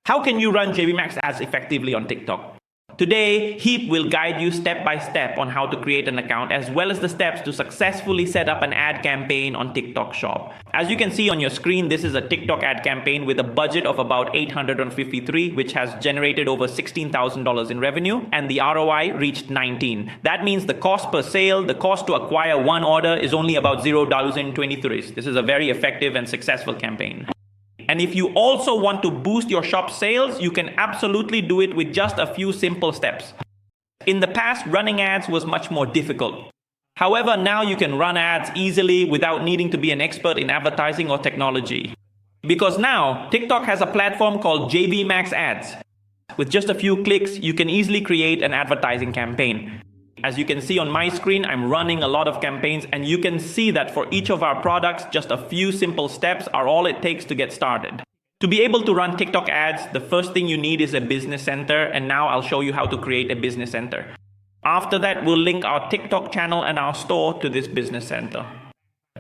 How can you run GMV Max ads effectively on TikTok? Today, Heap will guide you step by step on how to create an account as well as the steps to successfully set up an ad campaign on TikTok Shop. As you can see on your screen, this is a TikTok ad campaign with a budget of about $853, which has generated over $16,000 in revenue, and the ROI reached 19. That means the cost per sale, the cost to acquire one order is only about $0.23. This is a very effective and successful campaign. And if you also want to boost your shop sales, you can absolutely do it with just a few simple steps. In the past, running ads was much more difficult. However, now you can run ads easily without needing to be an expert in advertising or technology. Because now, TikTok has a platform called GMV Max Ads. With just a few clicks, you can easily create an advertising campaign. As you can see on my screen, I'm running a lot of campaigns, and you can see that for each of our products, just a few simple steps are all it takes to get started. To be able to run TikTok ads, the first thing you need is a business center, and now I'll show you how to create a business center. After that, we'll link our TikTok channel and our store to this business center.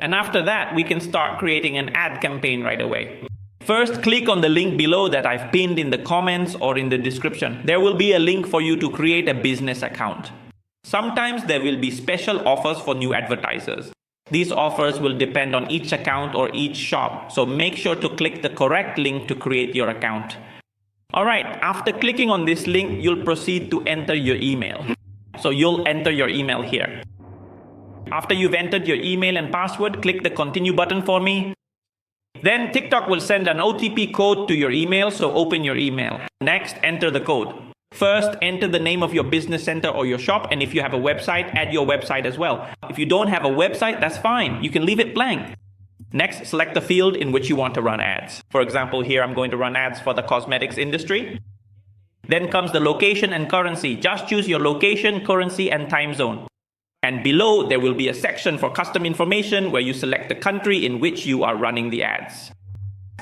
And after that, we can start creating an ad campaign right away. First, click on the link below that I've pinned in the comments or in the description. There will be a link for you to create a business account. Sometimes there will be special offers for new advertisers. These offers will depend on each account or each shop, so make sure to click the correct link to create your account. Alright, after clicking on this link, you'll proceed to enter your email. So you'll enter your email here. After you've entered your email and password, click the continue button for me. Then TikTok will send an OTP code to your email, so open your email. Next, enter the code. First, enter the name of your business center or your shop, and if you have a website, add your website as well. If you don't have a website, that's fine. You can leave it blank. Next, select the field in which you want to run ads. For example, here I'm going to run ads for the cosmetics industry. Then comes the location and currency. Just choose your location, currency, and time zone. And below, there will be a section for custom information where you select the country in which you are running the ads.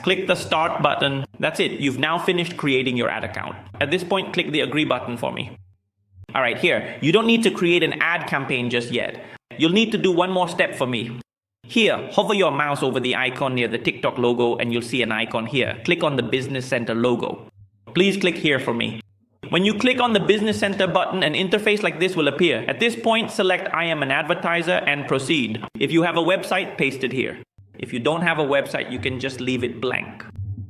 Click the start button. That's it. You've now finished creating your ad account. At this point, click the agree button for me. Alright, here, you don't need to create an ad campaign just yet. You'll need to do one more step for me. Here, hover your mouse over the icon near the TikTok logo and you'll see an icon here. Click on the Business Center logo. Please click here for me. When you click on the Business Center button, an interface like this will appear. At this point, select I am an advertiser and proceed. If you have a website, paste it here. If you don't have a website, you can just leave it blank.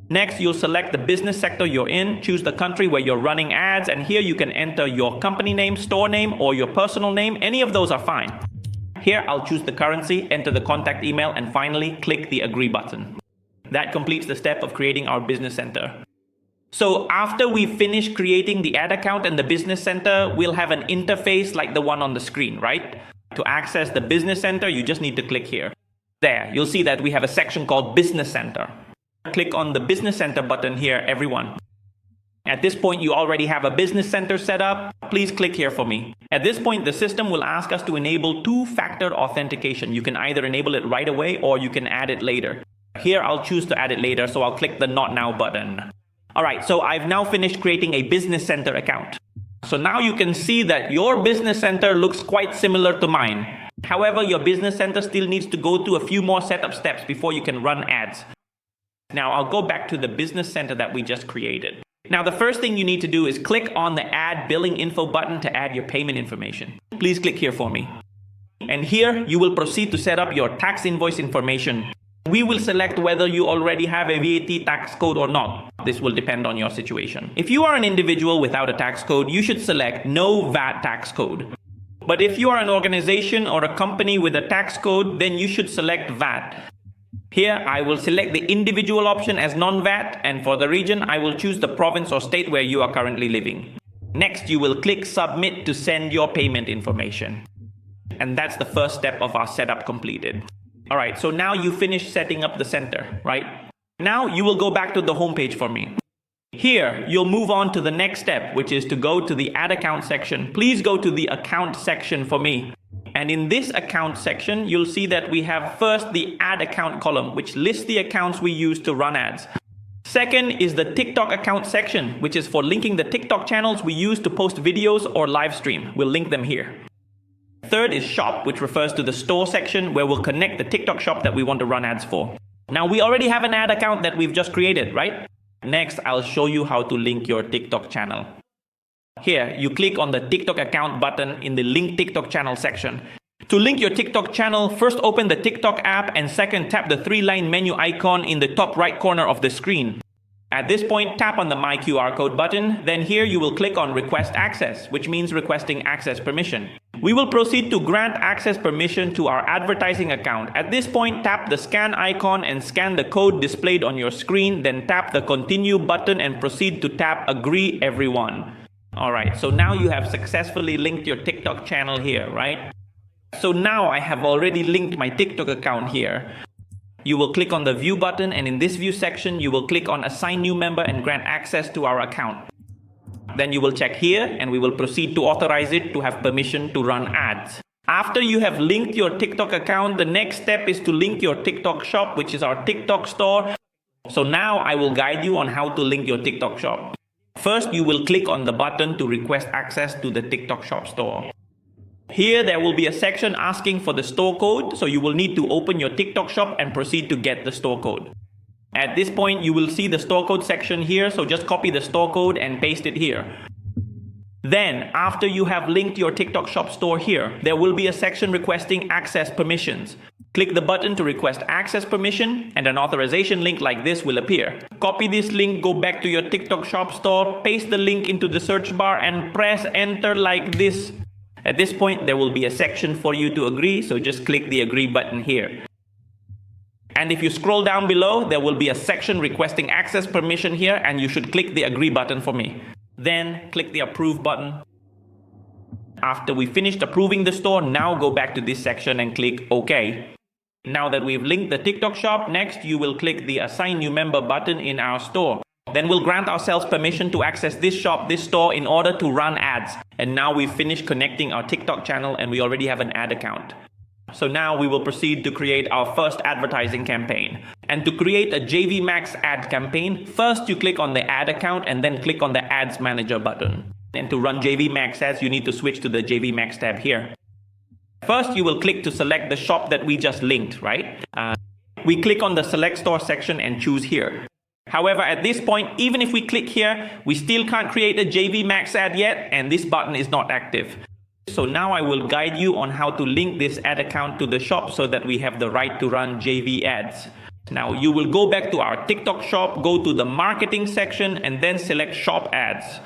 Next, you'll select the business sector you're in, choose the country where you're running ads, and here you can enter your company name, store name, or your personal name. Any of those are fine. Here, I'll choose the currency, enter the contact email, and finally, click the agree button. That completes the step of creating our business center. So after we finish creating the ad account and the business center, we'll have an interface like the one on the screen, right? To access the business center, you just need to click here. There, you'll see that we have a section called Business Center. Click on the Business Center button here, everyone. At this point, you already have a business center set up. Please click here for me. At this point, the system will ask us to enable two-factor authentication. You can either enable it right away or you can add it later. Here, I'll choose to add it later, so I'll click the Not Now button. Alright, so I've now finished creating a business center account. So now you can see that your business center looks quite similar to mine. However, your business center still needs to go through a few more setup steps before you can run ads. Now, I'll go back to the business center that we just created. Now, the first thing you need to do is click on the Add Billing Info button to add your payment information. Please click here for me. And here, you will proceed to set up your tax invoice information. We will select whether you already have a VAT tax code or not. This will depend on your situation. If you are an individual without a tax code, you should select No VAT Tax Code. But if you are an organization or a company with a tax code, then you should select VAT. Here, I will select the individual option as non-VAT, and for the region, I will choose the province or state where you are currently living. Next, you will click Submit to send your payment information. And that's the first step of our setup completed. Alright, so now you finished setting up the center, right? Now you will go back to the home page for me. Here, you'll move on to the next step, which is to go to the Ad Account section. Please go to the Account section for me. And in this Account section, you'll see that we have first the Ad Account column, which lists the accounts we use to run ads. Second is the TikTok Account section, which is for linking the TikTok channels we use to post videos or live stream. We'll link them here. Third is Shop, which refers to the store section where we'll connect the TikTok shop that we want to run ads for. Now, we already have an ad account that we've just created, right? Next, I'll show you how to link your TikTok channel. Here, you click on the TikTok account button in the Link TikTok channel section. To link your TikTok channel, first open the TikTok app and second tap the three-line menu icon in the top right corner of the screen. At this point, tap on the My QR Code button. Then here you will click on Request Access, which means requesting access permission. We will proceed to grant access permission to our advertising account. At this point, tap the scan icon and scan the code displayed on your screen. Then tap the Continue button and proceed to tap Agree Everyone. Alright, so now you have successfully linked your TikTok channel here, right? So now I have already linked my TikTok account here. You will click on the View button, and in this View section, you will click on Assign New Member and grant access to our account. Then you will check here, and we will proceed to authorize it to have permission to run ads. After you have linked your TikTok account, the next step is to link your TikTok shop, which is our TikTok store. So now I will guide you on how to link your TikTok shop. First, you will click on the button to request access to the TikTok shop store. Here there will be a section asking for the store code, so you will need to open your TikTok shop and proceed to get the store code. At this point, you will see the store code section here, so just copy the store code and paste it here. Then, after you have linked your TikTok shop store here, there will be a section requesting access permissions. Click the button to request access permission, and an authorization link like this will appear. Copy this link, go back to your TikTok shop store, paste the link into the search bar and press enter like this. At this point, there will be a section for you to agree, so just click the agree button here. And if you scroll down below, there will be a section requesting access permission here, and you should click the agree button for me. Then click the approve button. After we finished approving the store, now go back to this section and click OK. Now that we've linked the TikTok shop, next you will click the Assign New Member button in our store. Then we'll grant ourselves permission to access this shop, this store, in order to run ads. And now we've finished connecting our TikTok channel and we already have an ad account. So now we will proceed to create our first advertising campaign. And to create a GMV Max Ad campaign, first you click on the ad account and then click on the Ads Manager button. And to run GMV Max Ads, you need to switch to the GMV Max tab here. First, you will click to select the shop that we just linked, right? We click on the Select Store section and choose here. However, at this point, even if we click here, we still can't create a GMV Max ad yet, and this button is not active. So now I will guide you on how to link this ad account to the shop so that we have the right to run GMV ads. Now you will go back to our TikTok shop, go to the marketing section, and then select shop ads.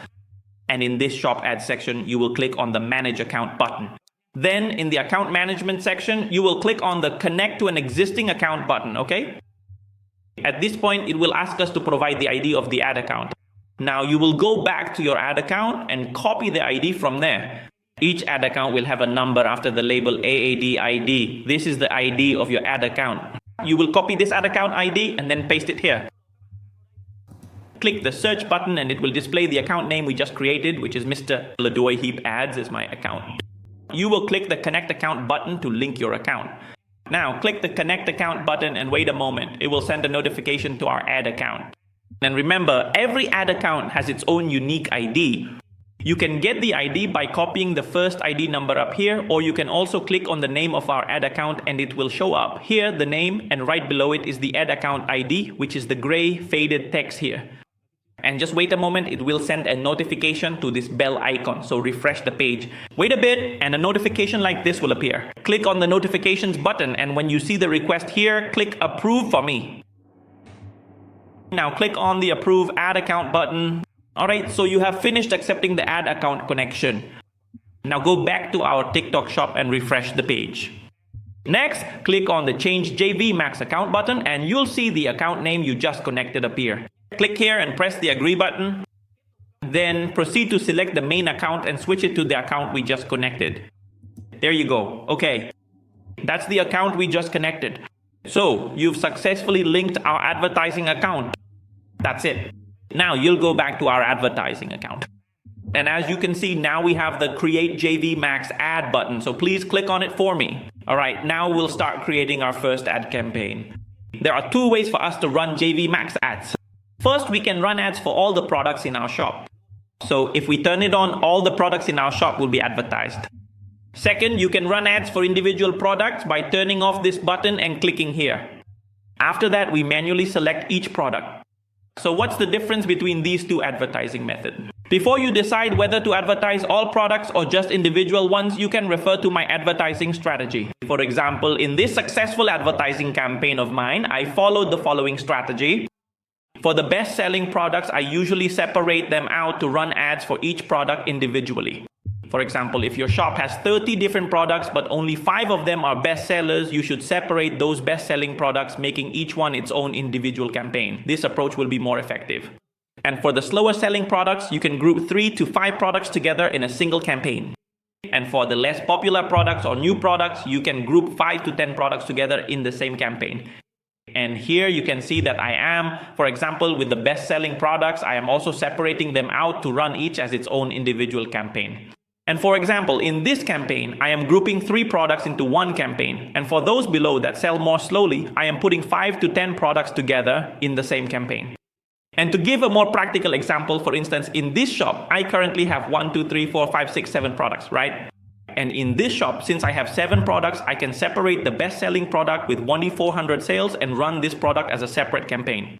And in this shop ads section, you will click on the manage account button. Then in the account management section, you will click on the connect to an existing account button, okay? At this point, it will ask us to provide the ID of the ad account. Now you will go back to your ad account and copy the ID from there. Each ad account will have a number after the label AAD ID. This is the ID of your ad account. You will copy this ad account ID and then paste it here. Click the search button and it will display the account name we just created, which is Mr. Ladoy Heap Ads is my account. You will click the connect account button to link your account. Now click the connect account button and wait a moment. It will send a notification to our ad account. And remember, every ad account has its own unique ID. You can get the ID by copying the first ID number up here, or you can also click on the name of our ad account and it will show up. Here the name, and right below it is the ad account ID, which is the gray faded text here. And just wait a moment, it will send a notification to this bell icon. So refresh the page. Wait a bit and a notification like this will appear. Click on the notifications button, and when you see the request here, click approve for me. Now click on the approve ad account button. Alright, so you have finished accepting the ad account connection. Now go back to our TikTok shop and refresh the page. Next, click on the change GMV Max account button and you'll see the account name you just connected appear. Click here and press the agree button. Then proceed to select the main account and switch it to the account we just connected. There you go. Okay, that's the account we just connected. So you've successfully linked our advertising account. That's it. Now you'll go back to our advertising account. And as you can see, now we have the Create GMV Max Ad button. So please click on it for me. Alright, now we'll start creating our first ad campaign. There are two ways for us to run GMV Max Ads. First, we can run ads for all the products in our shop. So if we turn it on, all the products in our shop will be advertised. Second, you can run ads for individual products by turning off this button and clicking here. After that, we manually select each product. So what's the difference between these two advertising methods? Before you decide whether to advertise all products or just individual ones, you can refer to my advertising strategy. For example, in this successful advertising campaign of mine, I followed the following strategy. For the best-selling products, I usually separate them out to run ads for each product individually. For example, if your shop has 30 different products but only 5 of them are bestsellers, you should separate those best-selling products, making each one its own individual campaign. This approach will be more effective. And for the slower-selling products, you can group 3 to 5 products together in a single campaign. And for the less popular products or new products, you can group 5 to 10 products together in the same campaign. And here you can see that I am, for example, with the best-selling products, I am also separating them out to run each as its own individual campaign. And for example, in this campaign, I am grouping 3 products into one campaign. And for those below that sell more slowly, I am putting 5 to 10 products together in the same campaign. And to give a more practical example, for instance, in this shop, I currently have 1, 2, 3, 4, 5, 6, 7 products, right? And in this shop, since I have 7 products, I can separate the best-selling product with 1,400 sales and run this product as a separate campaign.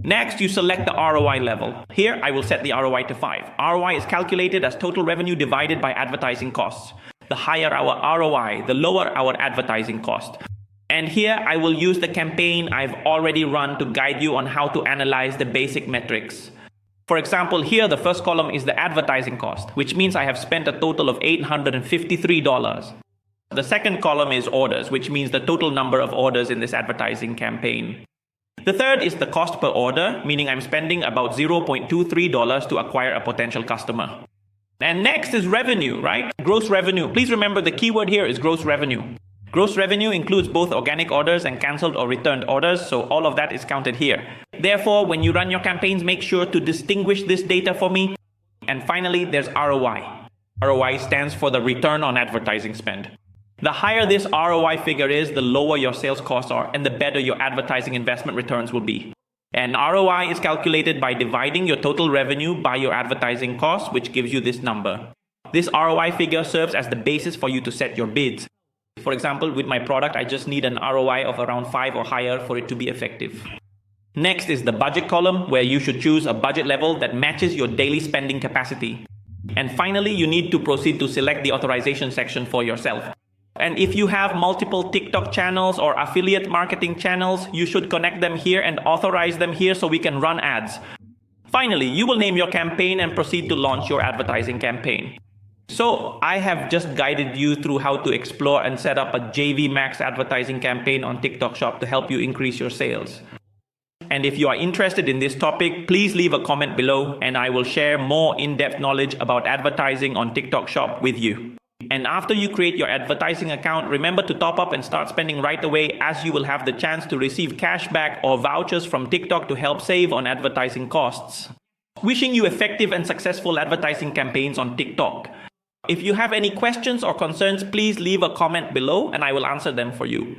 Next, you select the ROI level. Here, I will set the ROI to 5. ROI is calculated as total revenue divided by advertising costs. The higher our ROI, the lower our advertising cost. And here, I will use the campaign I've already run to guide you on how to analyze the basic metrics. For example, here the first column is the advertising cost, which means I have spent a total of $853. The second column is orders, which means the total number of orders in this advertising campaign. The third is the cost per order, meaning I'm spending about $0.23 to acquire a potential customer. And next is revenue, right? Gross revenue. Please remember the keyword here is gross revenue. Gross revenue includes both organic orders and cancelled or returned orders, so all of that is counted here. Therefore, when you run your campaigns, make sure to distinguish this data for me. And finally, there's ROI. ROI stands for the return on advertising spend. The higher this ROI figure is, the lower your sales costs are and the better your advertising investment returns will be. And ROI is calculated by dividing your total revenue by your advertising costs, which gives you this number. This ROI figure serves as the basis for you to set your bids. For example, with my product, I just need an ROI of around 5 or higher for it to be effective. Next is the budget column, where you should choose a budget level that matches your daily spending capacity. And finally, you need to proceed to select the authorization section for yourself. And if you have multiple TikTok channels or affiliate marketing channels, you should connect them here and authorize them here so we can run ads. Finally, you will name your campaign and proceed to launch your advertising campaign. So I have just guided you through how to explore and set up a GMV Max advertising campaign on TikTok Shop to help you increase your sales. And if you are interested in this topic, please leave a comment below and I will share more in-depth knowledge about advertising on TikTok Shop with you. And after you create your advertising account, remember to top up and start spending right away, as you will have the chance to receive cashback or vouchers from TikTok to help save on advertising costs. Wishing you effective and successful advertising campaigns on TikTok. If you have any questions or concerns, please leave a comment below and I will answer them for you.